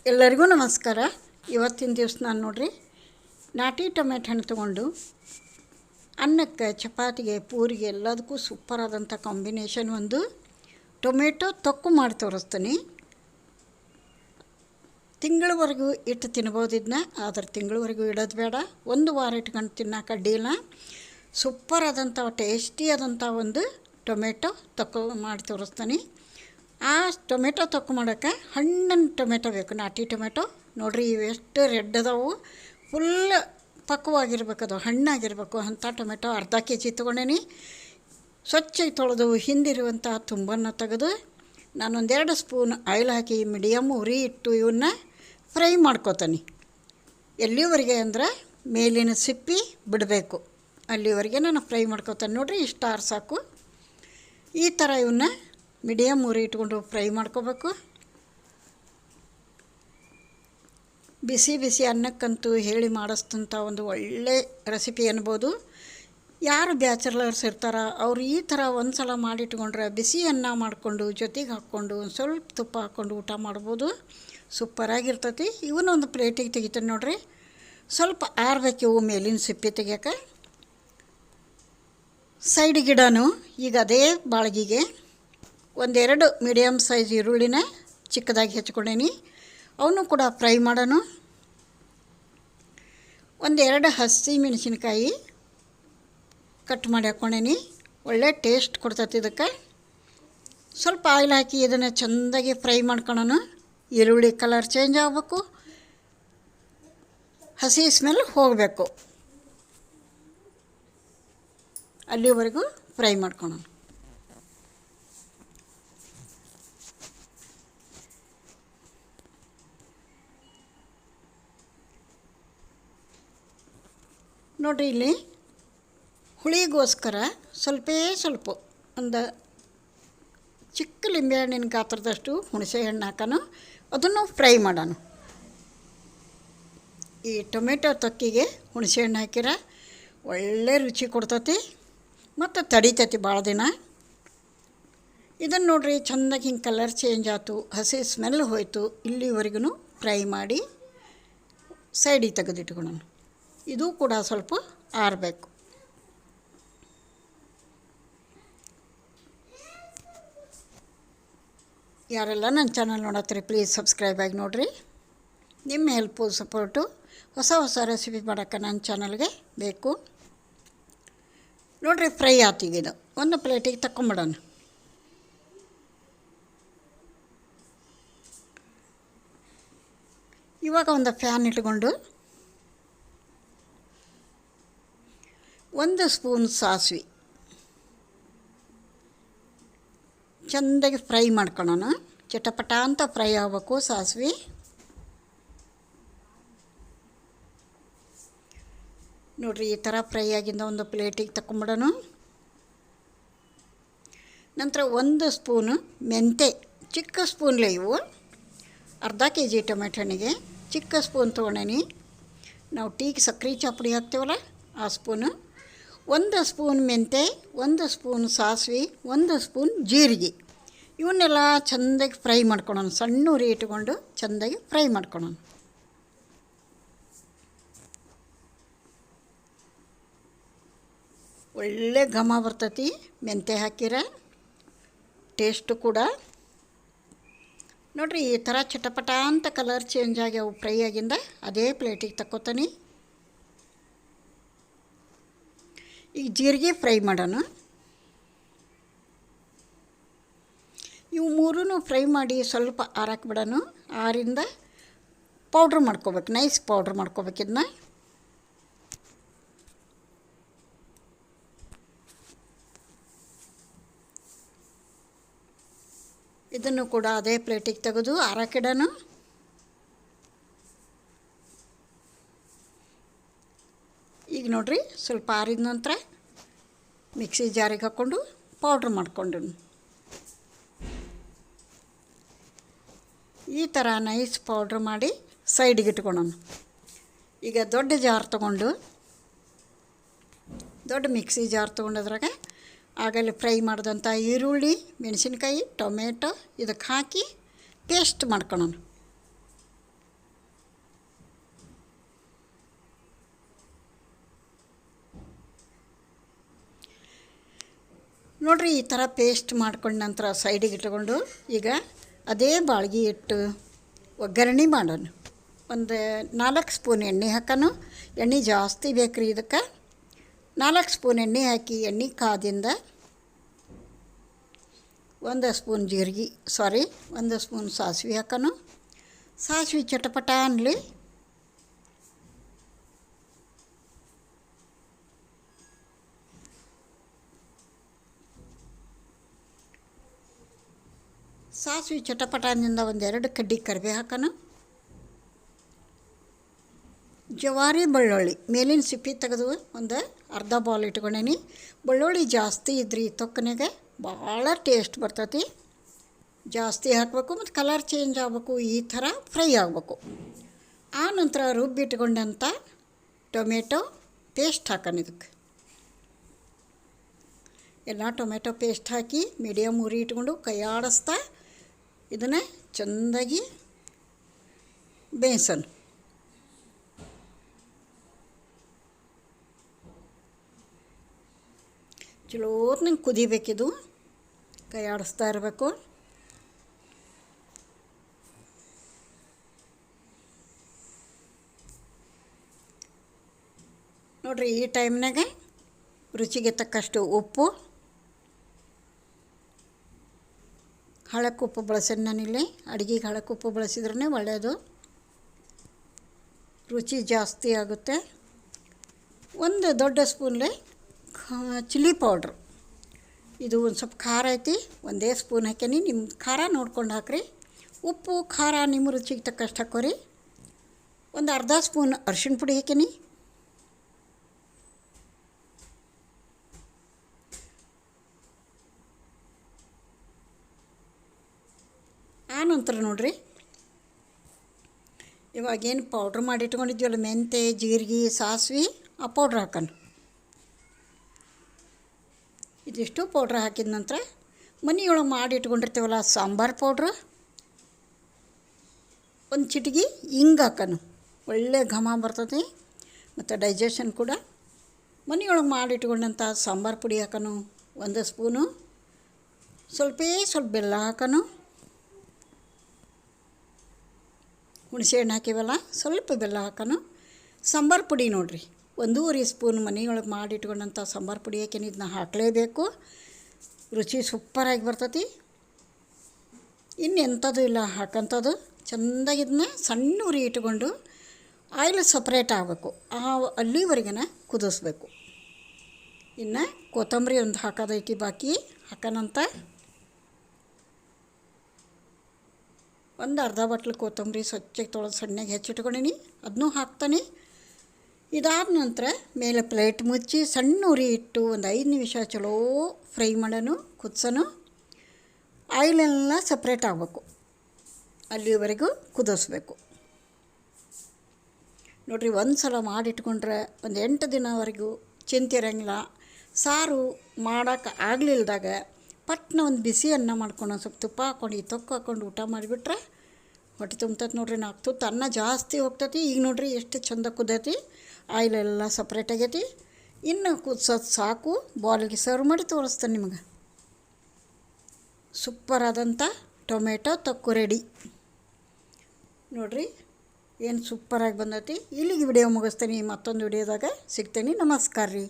ಎಲ್ಲರಿಗೂ ನಮಸ್ಕಾರ. ಇವತ್ತಿನ ದಿವಸ ನಾನು ನೋಡ್ರಿ ನಾಟಿ ಟೊಮೆಟೊ ಹಣ್ಣು ತೊಗೊಂಡು ಅನ್ನಕ್ಕೆ, ಚಪಾತಿಗೆ, ಪೂರಿಗೆ ಎಲ್ಲದಕ್ಕೂ ಸೂಪರ್ ಆದಂಥ ಕಾಂಬಿನೇಷನ್ ಒಂದು ಟೊಮೆಟೊ ತೊಕ್ಕು ಮಾಡಿ ತೋರಿಸ್ತೀನಿ. ತಿಂಗಳವರೆಗೂ ಇಟ್ಟು ತಿನ್ಬೋದು ಇದನ್ನ. ಆದರೆ ತಿಂಗಳವರೆಗೂ ಇಡೋದು ಬೇಡ, ಒಂದು ವಾರ ಇಟ್ಕೊಂಡು ತಿನ್ನೋಕೆ ಅಡ್ಡಿಲ್ಲ. ಸೂಪರ್ ಆದಂಥ ಟೇಸ್ಟಿ ಆದಂಥ ಒಂದು ಟೊಮೆಟೊ ತೊಕ್ಕು ಮಾಡಿ ತೋರಿಸ್ತೀನಿ. ಆ ಟೊಮೆಟೊ ತೊಕ್ಕು ಮಾಡೋಕ್ಕೆ ಹಣ್ಣಿನ ಟೊಮೆಟೊ ಬೇಕು, ನಾಟಿ ಟೊಮೆಟೊ. ನೋಡಿರಿ ಇವು ಎಷ್ಟು ರೆಡ್ ಅದಾವು, ಫುಲ್ ಪಕ್ವವಾಗಿರ್ಬೇಕು, ಅದು ಹಣ್ಣಾಗಿರ್ಬೇಕು ಅಂಥ ಟೊಮೆಟೊ ಅರ್ಧ kg ತೊಗೊಂಡೇನಿ. ಸ್ವಚ್ಛಗೆ ತೊಳೆದು ಹಿಂದಿರುವಂಥ ತುಂಬನ್ನು ತೆಗೆದು ನಾನೊಂದು 2 ಸ್ಪೂನ್ ಆಯಿಲ್ ಹಾಕಿ ಮೀಡಿಯಮ್ ಉರಿ ಇಟ್ಟು ಇವನ್ನ ಫ್ರೈ ಮಾಡ್ಕೋತೀನಿ. ಎಲ್ಲಿವರೆಗೆ ಅಂದ್ರೆ ಮೇಲಿನ ಸಿಪ್ಪಿ ಬಿಡಬೇಕು, ಅಲ್ಲಿವರೆಗೆ ನಾನು ಫ್ರೈ ಮಾಡ್ಕೋತೀನಿ. ನೋಡಿರಿ ಇಷ್ಟು ಆರು ಸಾಕು. ಈ ಥರ ಇವನ್ನ ಮೀಡಿಯಮ್ ಉರಿ ಇಟ್ಕೊಂಡು ಫ್ರೈ ಮಾಡ್ಕೋಬೇಕು. ಬಿಸಿ ಬಿಸಿ ಅನ್ನಕ್ಕಂತೂ ಹೇಳಿ ಮಾಡಿಸ್ತಂಥ ಒಂದು ಒಳ್ಳೆ ರೆಸಿಪಿ ಅನ್ಬೋದು. ಯಾರು ಬ್ಯಾಚಲರ್ಸ್ ಇರ್ತಾರ ಅವ್ರು ಈ ಥರ ಒಂದು ಸಲ ಮಾಡಿಟ್ಕೊಂಡ್ರೆ ಬಿಸಿ ಅನ್ನ ಮಾಡಿಕೊಂಡು ಜೊತೆಗೆ ಹಾಕ್ಕೊಂಡು ಒಂದು ಸ್ವಲ್ಪ ತುಪ್ಪ ಹಾಕ್ಕೊಂಡು ಊಟ ಮಾಡ್ಬೋದು. ಸೂಪರಾಗಿರ್ತೈತಿ. ಇವನ್ನೊಂದು ಪ್ಲೇಟಿಗೆ ತೆಗಿತೀನಿ ನೋಡಿರಿ. ಸ್ವಲ್ಪ ಆರಬೇಕು ಇವು ಮೇಲಿನ ಸಿಪ್ಪೆ ತೆಗಿಯೋಕೆ. ಸೈಡ್ ಗಿಡನೂ ಈಗ ಅದೇ ಬಾಳ್ಗಿಗೆ 1-2 ಮೀಡಿಯಮ್ ಸೈಜ್ ಈರುಳ್ಳಿನ ಚಿಕ್ಕದಾಗಿ ಹೆಚ್ಕೊಂಡೇನಿ, ಅವನು ಕೂಡ ಫ್ರೈ ಮಾಡೋಣ. 1-2 ಹಸಿ ಮೆಣಸಿನ್ಕಾಯಿ ಕಟ್ ಮಾಡಿ ಹಾಕ್ಕೊಂಡೇನಿ, ಒಳ್ಳೆ ಟೇಸ್ಟ್ ಕೊಡ್ತೈತಿ ಇದಕ್ಕೆ. ಸ್ವಲ್ಪ ಆಯಿಲ್ ಹಾಕಿ ಇದನ್ನು ಚೆಂದಾಗಿ ಫ್ರೈ ಮಾಡ್ಕೊಳ್ಳೋಣ. ಈರುಳ್ಳಿ ಕಲರ್ ಚೇಂಜ್ ಆಗಬೇಕು, ಹಸಿ ಸ್ಮೆಲ್ ಹೋಗಬೇಕು, ಅಲ್ಲಿವರೆಗೂ ಫ್ರೈ ಮಾಡ್ಕೊಳ್ಳೋಣ. ನೋಡಿರಿ ಇಲ್ಲಿ ಹುಳಿಗೋಸ್ಕರ ಸ್ವಲ್ಪ ಒಂದು ಚಿಕ್ಕ ಲಿಂಬೆಹಣ್ಣಿನ ಗಾತ್ರದಷ್ಟು ಹುಣಸೆ ಹಣ್ಣು ಹಾಕೋಣ, ಅದನ್ನು ಫ್ರೈ ಮಾಡೋಣ. ಈ ಟೊಮೆಟೊ ತೊಕ್ಕಿಗೆ ಹುಣಸೆ ಹಣ್ಣು ಹಾಕಿರ ಒಳ್ಳೆ ರುಚಿ ಕೊಡ್ತೈತಿ ಮತ್ತು ತಡಿತೈತಿ ಭಾಳ ದಿನ. ಇದನ್ನು ನೋಡಿರಿ ಚೆಂದಾಗಿ ಹಿಂಗೆ ಕಲರ್ ಚೇಂಜ್ ಆಯ್ತು, ಹಸಿ ಸ್ಮೆಲ್ ಹೋಯಿತು, ಇಲ್ಲಿವರೆಗೂ ಫ್ರೈ ಮಾಡಿ ಸೈಡಿಗೆ ತೆಗೆದಿಟ್ಕೊಳ್ಳೋಣ. ಇದು ಕೂಡ ಸ್ವಲ್ಪ ಆರಬೇಕು. ಯಾರೆಲ್ಲ ನನ್ನ ಚಾನಲ್ ನೋಡತ್ತೀರಿ ಪ್ಲೀಸ್ ಸಬ್ಸ್ಕ್ರೈಬ್ ಆಗಿ ನೋಡಿರಿ. ನಿಮ್ಮ ಹೆಲ್ಪು ಸಪೋರ್ಟು ಹೊಸ ರೆಸಿಪಿ ಮಾಡೋಕ್ಕೆ ನನ್ನ ಚಾನಲ್ಗೆ ಬೇಕು. ನೋಡಿರಿ ಫ್ರೈ ಆತೀಗಿದು, ಒಂದು ಪ್ಲೇಟಿಗೆ ತಗೊಂಬಿಡೋಣ. ಇವಾಗ ಒಂದು ಫ್ಯಾನ್ ಇಟ್ಕೊಂಡು 1 ಸ್ಪೂನ್ ಸಾಸಿವೆ ಚೆಂದಾಗಿ ಫ್ರೈ ಮಾಡ್ಕೊಳ್ಳೋಣ. ಚಟಪಟ ಅಂತ ಫ್ರೈ ಆಗಬೇಕು ಸಾಸಿವೆ. ನೋಡಿರಿ ಈ ಥರ ಫ್ರೈ ಆಗಿಂದ ಒಂದು ಪ್ಲೇಟಿಗೆ ತಗೊಂಬಿಡೋಣ. ನಂತರ 1 ಸ್ಪೂನು ಮೆಂತೆ, ಚಿಕ್ಕ ಸ್ಪೂನ್ಲೆ ಇವು, ಅರ್ಧ kg ಟೊಮೆಟೊ ಹಣ್ಣಿಗೆ ಚಿಕ್ಕ ಸ್ಪೂನ್ ತೊಗೊಂಡೇನಿ. ನಾವು ಟೀಗೆ ಸಕ್ಕರೆ ಚಾಪುಡಿ ಹಾಕ್ತೇವಲ್ಲ ಆ ಸ್ಪೂನು. 1 ಸ್ಪೂನ್ ಮೆಂತೆ, 1 ಸ್ಪೂನ್ ಸಾಸಿವೆ, 1 ಸ್ಪೂನ್ ಜೀರಿಗೆ, ಇವನ್ನೆಲ್ಲ ಚೆಂದಾಗಿ ಫ್ರೈ ಮಾಡ್ಕೊಳ್ಳೋಣ. ಸಣ್ಣ ಉರಿ ಇಟ್ಕೊಂಡು ಚೆಂದಾಗಿ ಫ್ರೈ ಮಾಡ್ಕೊಳ್ಳೋಣ. ಒಳ್ಳೆ ಘಮ ಬರ್ತೈತಿ ಮೆಂತೆ ಹಾಕಿರ, ಟೇಸ್ಟು ಕೂಡ. ನೋಡಿರಿ ಈ ಥರ ಚಟಪಟ ಅಂತ ಕಲರ್ ಚೇಂಜ್ ಆಗಿ ಅವು ಫ್ರೈ ಆಗಿಂದ ಅದೇ ಪ್ಲೇಟಿಗೆ ತಕ್ಕೋತೀನಿ. ಈಗ ಜೀರಿಗೆ ಫ್ರೈ ಮಾಡೋಣ. ಇವು ಮೂರೂ ಫ್ರೈ ಮಾಡಿ ಸ್ವಲ್ಪ ಆರಕ್ಕೆ ಬಿಡೋಣ. ಆರಿಂದ ಪೌಡ್ರ್ ಮಾಡ್ಕೋಬೇಕು, ನೈಸ್ ಪೌಡ್ರ್ ಮಾಡ್ಕೋಬೇಕು ಇದನ್ನ. ಇದನ್ನು ಕೂಡ ಅದೇ ಪ್ಲೇಟಿಗೆ ತೆಗೆದು ಆರಕ್ಕಿಡೋಣ. ಈಗ ನೋಡಿರಿ ಸ್ವಲ್ಪ ಆರಿದ ನಂತರ ಮಿಕ್ಸಿ ಜಾರಿಗೆ ಹಾಕ್ಕೊಂಡು ಪೌಡ್ರ್ ಮಾಡಿಕೊಂಡು ಈ ಥರ ನೈಸ್ ಪೌಡ್ರ್ ಮಾಡಿ ಸೈಡಿಗೆ ಇಟ್ಕೊಳ್ಳೋಣ. ಈಗ ದೊಡ್ಡ ಜಾರ್ ತೊಗೊಂಡು, ದೊಡ್ಡ ಮಿಕ್ಸಿ ಜಾರ್ ತೊಗೊಂಡದ್ರಾಗ ಆಗಲೇ ಫ್ರೈ ಮಾಡಿದಂಥ ಈರುಳ್ಳಿ, ಮೆಣಸಿನ್ಕಾಯಿ, ಟೊಮೆಟೊ ಇದಕ್ಕೆ ಹಾಕಿ ಪೇಸ್ಟ್ ಮಾಡ್ಕೊಳ್ಳೋಣ. ನೋಡಿರಿ, ಈ ಥರ ಪೇಸ್ಟ್ ಮಾಡ್ಕೊಂಡ ನಂತರ ಸೈಡಿಗೆ ಇಟ್ಕೊಂಡು ಈಗ ಅದೇ ಬಾಳ್ಗೆ ಇಟ್ಟು ಒಗ್ಗರಣೆ ಮಾಡೋಣ. ಒಂದು 4 ಸ್ಪೂನ್ ಎಣ್ಣೆ ಹಾಕೋಣ. ಎಣ್ಣೆ ಜಾಸ್ತಿ ಬೇಕು ರೀ ಇದಕ್ಕೆ. 4 ಸ್ಪೂನ್ ಎಣ್ಣೆ ಹಾಕಿ ಎಣ್ಣೆ ಕಾದಿಂದ 1 ಸ್ಪೂನ್ ಜೀರಿಗೆ 1 ಸ್ಪೂನ್ ಸಾಸಿವೆ ಹಾಕೋಣ. ಸಾಸಿವೆ ಚಟಪಟ ಅನ್ನಲಿ. ಸಾಸಿವೆ ಚಟಪಟದಿಂದ 1-2 ಕಡ್ಡಿ ಕರಿಬೇವು ಹಾಕೋಣ. ಜವಾರಿ ಬೆಳ್ಳುಳ್ಳಿ ಮೇಲಿನ ಸಿಪ್ಪೆ ತೆಗೆದು ಒಂದು ಅರ್ಧ ಬಾಲ್ ಇಟ್ಕೊಂಡೇನಿ. ಬೆಳ್ಳುಳ್ಳಿ ಜಾಸ್ತಿ ಇದ್ರಿ ತೊಕ್ಕನೆಗೆ ಭಾಳ ಟೇಸ್ಟ್ ಬರ್ತೈತಿ. ಜಾಸ್ತಿ ಹಾಕಬೇಕು ಮತ್ತು ಕಲರ್ ಚೇಂಜ್ ಆಗಬೇಕು, ಈ ಥರ ಫ್ರೈ ಆಗಬೇಕು. ಆ ನಂತರ ರುಬ್ಬಿಟ್ಕೊಂಡಂಥ ಟೊಮೆಟೊ ಪೇಸ್ಟ್ ಹಾಕೋಣ. ಇದಕ್ಕೆ ಎಲ್ಲ ಟೊಮೆಟೊ ಪೇಸ್ಟ್ ಹಾಕಿ ಮೀಡಿಯಮ್ ಉರಿ ಇಟ್ಕೊಂಡು ಕೈ ಆಡಿಸ್ತಾ ಇದನ್ನು ಚೆಂದಾಗಿ ಬೇಯಿಸೋಣ. ಚಲೋತ್ನಂಗೆ ಕುದಿಬೇಕಿದು, ಕೈ ಆಡಿಸ್ತಾ ಇರಬೇಕು. ನೋಡಿರಿ, ಈ ಟೈಮ್ನಾಗ ರುಚಿಗೆ ತಕ್ಕಷ್ಟು ಉಪ್ಪು, ಹಳಕ್ಕುಪ್ಪು ಬಳಸೋಣ. ನಾನಿಲ್ಲಿ ಅಡುಗೆಗೆ ಹಳಕ್ಕುಪ್ಪು ಬಳಸಿದ್ರೇ ಒಳ್ಳೆಯದು, ರುಚಿ ಜಾಸ್ತಿ ಆಗುತ್ತೆ. 1 ದೊಡ್ಡ ಸ್ಪೂನ್ಲೆ ಚಿಲ್ಲಿ ಪೌಡ್ರು. ಇದು ಒಂದು ಸ್ವಲ್ಪ ಖಾರ ಐತಿ, 1 ಸ್ಪೂನ್ ಹಾಕೀನಿ. ನಿಮ್ಮ ಖಾರ ನೋಡ್ಕೊಂಡು ಹಾಕ್ರಿ. ಉಪ್ಪು ಖಾರ ನಿಮ್ಮ ರುಚಿಗೆ ತಕ್ಕಷ್ಟು ಹಾಕೋರಿ. 1 ಅರ್ಧ ಸ್ಪೂನ್ ಅರಿಶಿಣ ಪುಡಿ ಹಾಕೀನಿ. ಆನಂತರ ನೋಡಿರಿ, ಇವಾಗೇನು ಪೌಡ್ರ್ ಮಾಡಿ ಇಟ್ಕೊಂಡಿದ್ವಲ್ಲ, ಮೆಂತೆ ಜೀರಿಗೆ ಸಾಸಿವೆ, ಆ ಪೌಡ್ರ್ ಹಾಕೋಣ. ಇದಿಷ್ಟು ಪೌಡ್ರ್ ಹಾಕಿದ ನಂತರ ಮನೆಯೊಳಗೆ ಮಾಡಿ ಇಟ್ಕೊಂಡಿರ್ತೀವಲ್ಲ ಸಾಂಬಾರು ಪೌಡ್ರು, 1 ಚಿಟಿಕೆ ಹಿಂಗೆ ಹಾಕೋಣ. ಒಳ್ಳೆ ಘಮ ಬರ್ತದೆ ಮತ್ತು ಡೈಜೆಷನ್ ಕೂಡ. ಮನೆಯೊಳಗೆ ಮಾಡಿ ಇಟ್ಕೊಂಡಂಥ ಸಾಂಬಾರು ಪುಡಿ ಹಾಕೋಣ. 1 ಸ್ಪೂನು. ಸ್ವಲ್ಪ ಬೆಲ್ಲ ಹಾಕೋಣ. ಹುಣಸೆಹಣ್ಣು ಹಾಕಿವಲ್ಲ, ಸ್ವಲ್ಪ ಬೆಲ್ಲ ಹಾಕೋಣ. ಸಾಂಬಾರು ಪುಡಿ ನೋಡಿರಿ, 1.5 ಸ್ಪೂನ್ ಮನೆಯೊಳಗೆ ಮಾಡಿ ಇಟ್ಕೊಂಡಂಥ ಸಾಂಬಾರು ಪುಡಿ ಹಾಕಿ ಇದನ್ನ ಹಾಕಲೇಬೇಕು. ರುಚಿ ಸೂಪರಾಗಿ ಬರ್ತೈತಿ. ಎಂಥದ್ದು ಇಲ್ಲ ಹಾಕೋಂಥದ್ದು. ಚೆಂದಾಗಿ ಇದನ್ನ ಸಣ್ಣ ಉರಿ ಇಟ್ಕೊಂಡು ಆಯಿಲ್ ಸಪ್ರೇಟ್ ಆಗಬೇಕು, ಅಲ್ಲಿವರೆಗೆ ಕುದಿಸ್ಬೇಕು. ಇನ್ನು ಕೊತ್ತಂಬರಿ ಒಂದು ಹಾಕೋದೈತಿ ಬಾಕಿ, ಹಾಕೋಣಂತ. 1 ಅರ್ಧ ಬಟ್ಲು ಕೊತ್ತಂಬರಿ ಸ್ವಚ್ಛಗೆ ತೊಳೆದು ಸಣ್ಣಗೆ ಹೆಚ್ಚಿಟ್ಕೊಂಡೀನಿ, ಅದನ್ನೂ ಹಾಕ್ತಾನೆ. ಇದಾದ ನಂತರ ಮೇಲೆ ಪ್ಲೇಟ್ ಮುಚ್ಚಿ ಸಣ್ಣ ಉರಿ ಇಟ್ಟು 5 ನಿಮಿಷ ಚಲೋ ಫ್ರೈ ಮಾಡೋಣ, ಕುದಿಸೋಣ. ಆಯಿಲೆಲ್ಲ ಸಪ್ರೇಟ್ ಆಗಬೇಕು, ಅಲ್ಲಿವರೆಗೂ ಕುದಿಸ್ಬೇಕು. ನೋಡಿರಿ, ಒಂದು ಸಲ ಮಾಡಿಟ್ಕೊಂಡ್ರೆ 8 ದಿನವರೆಗೂ ಚಿಂತೆ ಇರೋಂಗಿಲ್ಲ. ಸಾರು ಮಾಡೋಕೆ ಆಗಲಿಲ್ದಾಗ ಪಟ್ನ ಒಂದು ಬಿಸಿ ಅನ್ನ ಮಾಡ್ಕೊಂಡು ಸ್ವಲ್ಪ ತುಪ್ಪ ಹಾಕ್ಕೊಂಡು ತೊಕ್ಕು ಹಾಕ್ಕೊಂಡು ಊಟ ಮಾಡಿಬಿಟ್ರೆ ಹೊಟ್ಟೆ ತುಂಬ್ತೈತೆ. ನೋಡಿರಿ, 4 ತುತ್ತು ಅನ್ನ ಜಾಸ್ತಿ ಹೋಗ್ತೈತಿ. ಈಗ ನೋಡಿರಿ ಎಷ್ಟು ಚಂದ ಕುದೈತಿ, ಆಯಿಲೆಲ್ಲ ಸಪ್ರೇಟ್ ಆಗೈತಿ. ಇನ್ನು ಕುದಿಸೋದು ಸಾಕು. ಬಾಲ್ಗೆ ಸರ್ವ್ ಮಾಡಿ ತೋರಿಸ್ತೇನೆ ನಿಮಗೆ. ಸೂಪರಾದಂಥ ಟೊಮೆಟೊ ತೊಕ್ಕು ರೆಡಿ. ನೋಡಿರಿ ಏನು ಸೂಪರಾಗಿ ಬಂದೈತಿ. ಇಲ್ಲಿಗೆ ವಿಡಿಯೋ ಮುಗಿಸ್ತೀನಿ. ಮತ್ತೊಂದು ವಿಡಿಯೋದಾಗ ಸಿಗ್ತೀನಿ. ನಮಸ್ಕಾರ ರೀ.